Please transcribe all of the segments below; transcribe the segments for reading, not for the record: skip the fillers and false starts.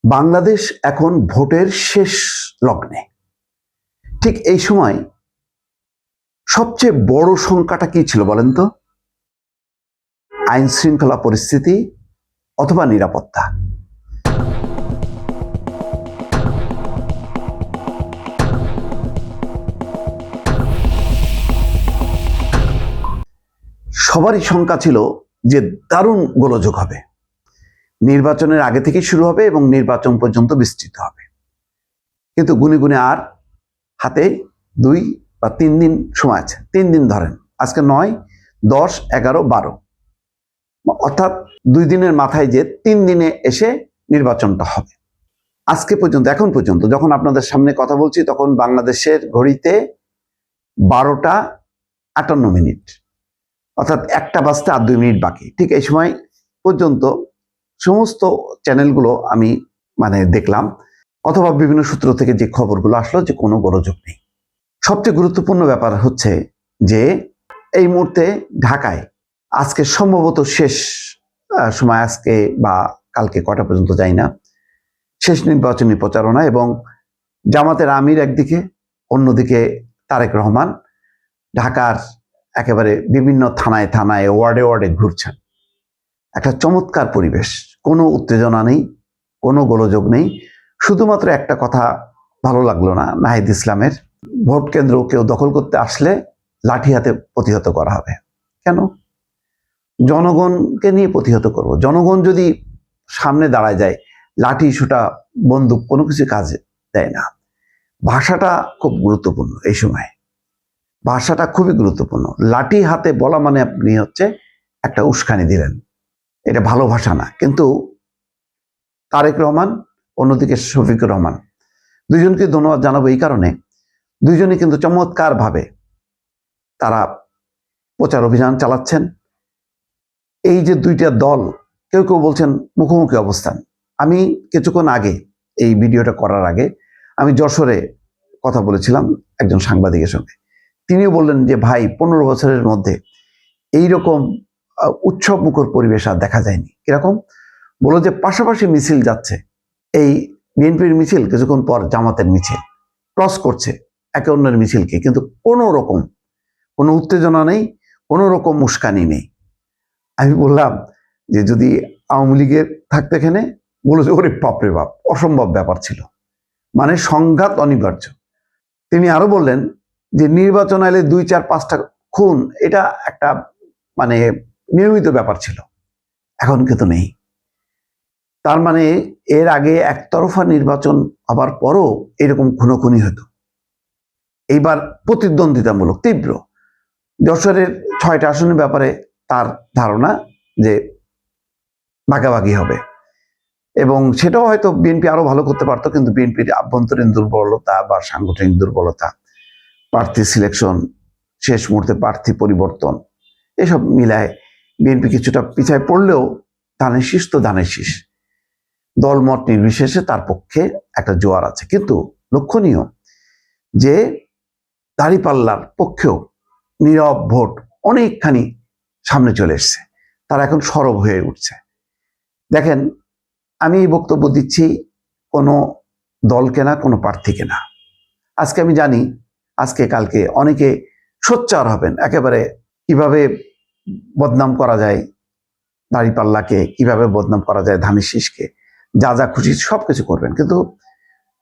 বাংলাদেশ এখন ভোটের শেষ লগ্নে। ঠিক এই সময় সবচেয়ে বড় সংখ্যাটা কি ছিল বলেন তো? আইন শৃঙ্খলা পরিস্থিতি অথবা নিরাপত্তা। সবারই শঙ্কা ছিল যে দারুণ গোলযোগ হবে, নির্বাচনের আগে থেকেই শুরু হবে এবং নির্বাচন পর্যন্ত বিস্তৃত হবে। কিন্তু গুনে গুনে আর হাতে 2 বা 3 দিন সময় আছে। 3 দিন ধরেন, আজকে 9, 10, 11, 12, অর্থাৎ 2 দিনের মাথায় যে 3 দিনে এসে নির্বাচনটা হবে। আজকে পর্যন্ত, এখন পর্যন্ত যখন আপনাদের সামনে কথা বলছি তখন বাংলাদেশের ঘড়িতে 12টা 58 মিনিট, অর্থাৎ 1টা বাজতে আর 2 মিনিট বাকি। ঠিক এই সময় পর্যন্ত সমস্ত চ্যানেলগুলো আমি দেখলাম, অথবা বিভিন্ন সূত্র থেকে যে খবরগুলো আসলো যে কোনো গোলযোগ নেই। সবচেয়ে গুরুত্বপূর্ণ ব্যাপার হচ্ছে যে এই মুহূর্তে ঢাকায় আজকে সম্ভবত শেষ সময়, আজকে বা কালকে কটা পর্যন্ত যাই না, শেষ নির্বাচনী প্রচারণা, এবং জামাতের আমির একদিকে, অন্যদিকে তারেক রহমান ঢাকার একেবারে বিভিন্ন থানায় থানায়, ওয়ার্ডে ওয়ার্ডে ঘুরছেন। একটা চমৎকার পরিবেশ, কোনো উত্তেজনা নেই, কোনো গোলযোগ নেই। শুধুমাত্র একটা কথা ভালো লাগলো না নাহিদ ইসলামের, ভোট কেন্দ্র কেউ দখল করতে আসলে লাঠি হাতে প্রতিহত করা হবে। কেন? জনগণকে নিয়ে প্রতিহত করব। জনগণ যদি সামনে দাঁড়ায় যায়, লাঠি সুটা বন্দুক কোনো কিছু কাজে দেয় না। ভাষাটা খুব গুরুত্বপূর্ণ এই সময়, ভাষাটা খুবই গুরুত্বপূর্ণ। লাঠি হাতে বলা মানে আপনি হচ্ছে একটা উস্কানি দিলেন, এটা ভালো ভাষা না। কিন্তু তারেক রহমান, অন্যদিকে শফিকুর রহমান, দুইজনকে ধন্যবাদ জানাবো এই কারণে, দুইজনই কিন্তু চমৎকার ভাবে তারা প্রচার অভিযান চালাচ্ছেন। এই যে দুইটা দল, কেউ কেউ বলছেন মুখোমুখি অবস্থান। আমি কিছুক্ষণ আগে, এই ভিডিওটা করার আগে আমি যশোরে কথা বলেছিলাম একজন সাংবাদিকের সঙ্গে। তিনিও বললেন যে ভাই, 15 বছরের মধ্যে এইরকম উৎসব মুখর পরিবেশ আর দেখা যায়নি। কিরকম? বললো যে পাশাপাশি মিছিল যাচ্ছে, এই বিএনপির মিছিল, কিছুক্ষণ পর জামাতের মিছিল ক্রস করছে একে অন্যের মিছিলকে, কিন্তু কোনো রকম কোনো উত্তেজনা নেই, কোনো রকম উস্কানি নেই। আমি বললাম যে যদি আওয়ামী লীগের থাকতে এখানে, বলো যে ওরে বাপরে বাপ, অসম্ভব ব্যাপার ছিল, মানে সংঘাত অনিবার্য। তিনি আরো বললেন যে নির্বাচন আইলে 2, 4, 5টা খুন, এটা একটা নিয়মিত ব্যাপার ছিল, এখন কিন্তু নেই। তার মানে এর আগে একতরফা নির্বাচন হবার পরও এরকম খুনোখুনি হতো, এইবার প্রতিদ্বন্দ্বিতামূলক তীব্র। যশোরের 6টা আসনের ব্যাপারে তার ধারণা যে ভাগাভাগি হবে, এবং সেটাও হয়তো বিএনপি আরো ভালো করতে পারতো, কিন্তু বিএনপির আভ্যন্তরীণ দুর্বলতা বা সাংগঠনিক দুর্বলতা, প্রার্থী সিলেকশন, শেষ মুহূর্তে প্রার্থী পরিবর্তন, এসব মিলায় বিএনপি কিছুটা পিছায় পড়লেও ধানের শীষ তো ধানের শীষ, দলমত নির্বিশেষে তার পক্ষে একটা জোয়ার আছে। কিন্তু লক্ষণীয় যে দাঁড়িপাল্লার পক্ষেও নীরব ভোট অনেকখানি সামনে চলে এসছে, তারা এখন সরব হয়ে উঠছে। দেখেন, আমি বক্তব্য দিচ্ছি কোনো দলকে না, কোনো প্রার্থীকে না। আজকে আমি জানি, আজকে কালকে অনেকে সোচ্চার হবেন, একেবারে কিভাবে বদনাম করা যায় দাঁড়িপাল্লাকে, কিভাবে বদনাম করা যায় ধানের শীষকে, যা যা খুশি সবকিছু করবেন। কিন্তু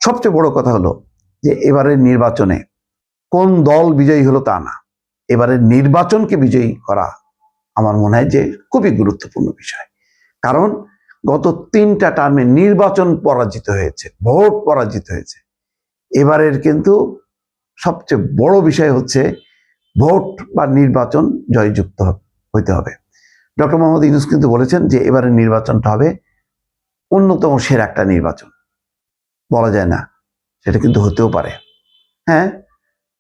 সবচেয়ে বড় কথা হলো যে এবারের নির্বাচনে কোন দল বিজয়ী হলো তা না, এবারের নির্বাচনকে বিজয়ী করা আমার মনে হয় যে খুবই গুরুত্বপূর্ণ বিষয়। কারণ গত 3টা টার্মে নির্বাচন পরাজিত হয়েছে, ভোট পরাজিত হয়েছে। এবারের কিন্তু সবচেয়ে বড় বিষয় হচ্ছে ভোট বা নির্বাচন জয়যুক্ত হইতে হবে। ডক্টর মোহাম্মদ ইউনূস কিন্তু বলেছেন যে এবারের নির্বাচনটা হবে অন্যতম সেরা একটা নির্বাচন। বলা যায় না, সেটা কিন্তু হতেও পারে। হ্যাঁ,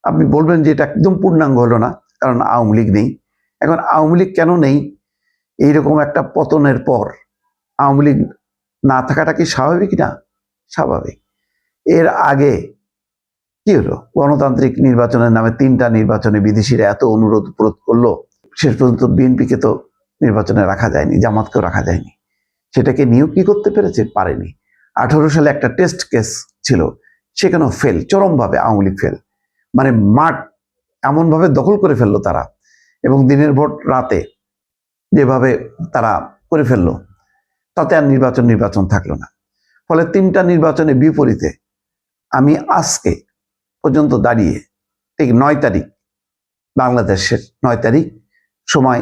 আপনি বলবেন যে এটা একদম পূর্ণাঙ্গ হলো না, কারণ আওয়ামী লীগ নেই। এখন আওয়ামী লীগ কেন নেই? এইরকম একটা পতনের পর আওয়ামী লীগ না থাকাটা কি স্বাভাবিক না? স্বাভাবিক। এর আগে কি হলো? গণতান্ত্রিক নির্বাচনের নামে 3টা নির্বাচনে বিদেশিরা এত অনুরোধ করলো, শেষ পর্যন্ত বিএনপিকে তো নির্বাচনে রাখা যায়নি, জামাতকেও রাখা যায়নি। সেটাকে নিয়োগ কি করতে পেরেছে? পারেনি। সালে একটা টেস্ট কেস ছিল, সেখানেও ফেল, চরমভাবে আওয়ামী লীগ ফেল। মানে মাঠ এমনভাবে দখল করে ফেললো তারা, এবং দিনের ভোট রাতে যেভাবে তারা করে ফেললো, তাতে আর নির্বাচন থাকলো না। ফলে 3টা নির্বাচনের বিপরীতে আমি আজকে পর্যন্ত দাঁড়িয়ে, ঠিক 9 তারিখ, বাংলাদেশের 9 তারিখ সময়,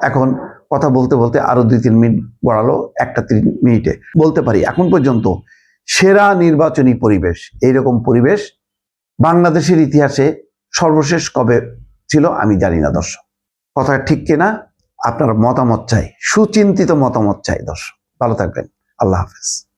এখন কথা বলতে বলতে আরো 2-3 মিনিট গড়ালো, 1:03 মিনিটে বলতে পারি এখন পর্যন্ত সেরা নির্বাচনী পরিবেশ। এইরকম পরিবেশ বাংলাদেশের ইতিহাসে সর্বশেষ কবে ছিল আমি জানি না দর্শক। কথা ঠিক কিনা আপনার মতামত চাই, সুচিন্তিত মতামত চাই দর্শক। ভালো থাকবেন, আল্লাহ হাফেজ।